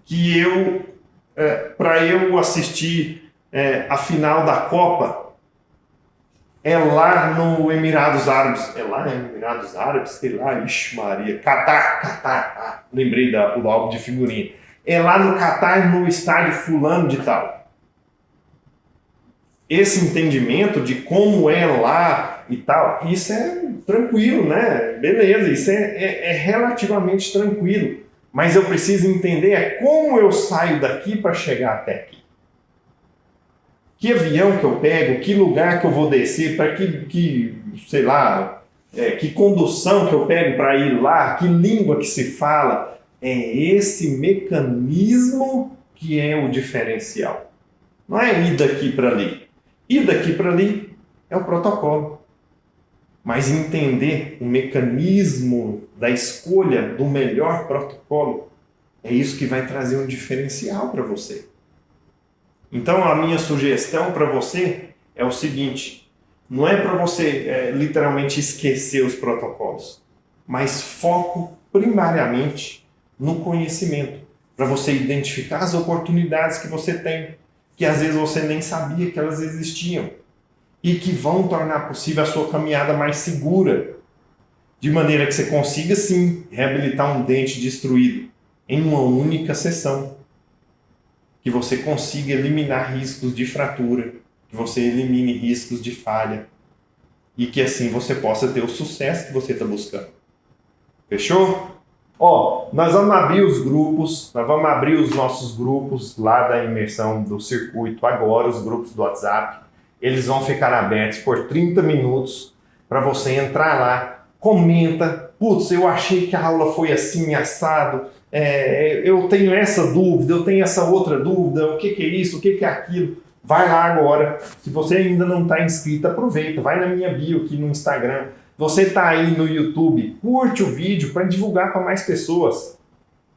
que para eu assistir a final da Copa é lá no Emirados Árabes. É lá no Emirados Árabes? Sei lá, ixi Maria. Catar. Lembrei do álbum de figurinha. É lá no Catar, no estádio fulano de tal. Esse entendimento de como é lá e tal, isso é tranquilo, né? Beleza, isso é relativamente tranquilo. Mas eu preciso entender como eu saio daqui para chegar até aqui. Que avião que eu pego, que lugar que eu vou descer, para sei lá, que condução que eu pego para ir lá, que língua que se fala. É esse mecanismo que é o diferencial. Não é ir daqui para ali. Ir daqui para ali é o protocolo. Mas entender o mecanismo da escolha do melhor protocolo é isso que vai trazer um diferencial para você. Então a minha sugestão para você é o seguinte: não é para você literalmente esquecer os protocolos, mas foco primariamente no conhecimento, para você identificar as oportunidades que você tem, que às vezes você nem sabia que elas existiam, e que vão tornar possível a sua caminhada mais segura, de maneira que você consiga sim reabilitar um dente destruído em uma única sessão, que você consiga eliminar riscos de fratura, que você elimine riscos de falha, e que assim você possa ter o sucesso que você está buscando. Fechou? Nós vamos abrir os grupos, nós vamos abrir os nossos grupos lá da imersão do circuito agora, os grupos do WhatsApp. Eles vão ficar abertos por 30 minutos para você entrar lá, comenta, putz, eu achei que a aula foi assim, assado, eu tenho essa dúvida, eu tenho essa outra dúvida, o que é isso, o que é aquilo. Vai lá agora, se você ainda não está inscrito, aproveita, vai na minha bio aqui no Instagram. Você está aí no YouTube, curte o vídeo para divulgar para mais pessoas,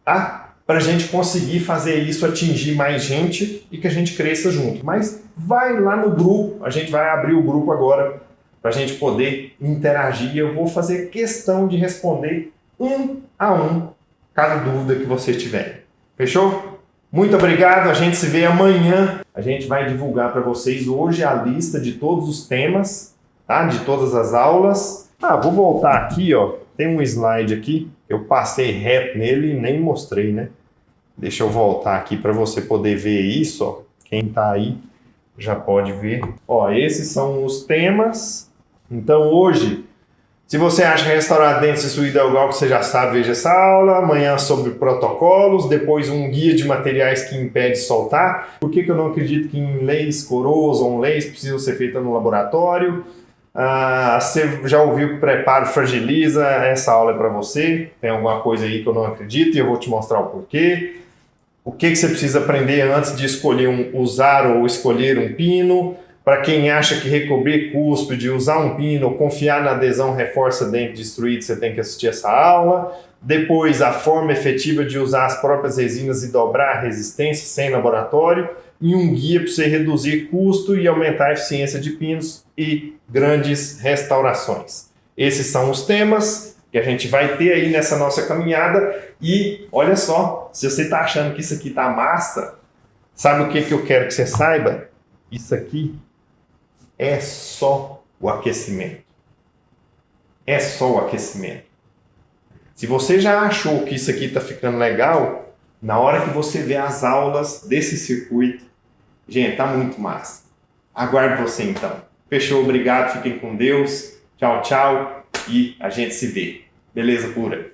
tá? Para a gente conseguir fazer isso, atingir mais gente e que a gente cresça junto. Mas vai lá no grupo, a gente vai abrir o grupo agora para a gente poder interagir. Eu vou fazer questão de responder um a um cada dúvida que você tiver. Fechou? Muito obrigado, a gente se vê amanhã. A gente vai divulgar para vocês hoje a lista de todos os temas, tá? De todas as aulas. Vou voltar aqui, tem um slide aqui, eu passei reto nele e nem mostrei, né? Deixa eu voltar aqui para você poder ver isso, quem está aí já pode ver. Ó, esses são os temas. Então hoje, se você acha que restaurar dentes e suído é igual que você já sabe, veja essa aula. Amanhã sobre protocolos, depois um guia de materiais que impede soltar. Por que eu não acredito que inlays, coroas ou onlays precisam ser feitas no laboratório? Você já ouviu que preparo fragiliza? Essa aula é para você. Tem alguma coisa aí que eu não acredito e eu vou te mostrar o porquê. O que você precisa aprender antes de escolher usar ou escolher um pino? Para quem acha que recobrir cúspide, usar um pino, confiar na adesão reforça dente destruído, você tem que assistir essa aula. Depois, a forma efetiva de usar as próprias resinas e dobrar a resistência sem laboratório. E um guia para você reduzir custo e aumentar a eficiência de pinos e grandes restaurações. Esses são os temas que a gente vai ter aí nessa nossa caminhada. E olha só, se você está achando que isso aqui está massa, sabe o que eu quero que você saiba? Isso aqui é só o aquecimento. É só o aquecimento. Se você já achou que isso aqui está ficando legal, na hora que você vê as aulas desse circuito, gente, tá muito massa. Aguardo você então. Fechou, obrigado, fiquem com Deus. Tchau, tchau e a gente se vê. Beleza pura?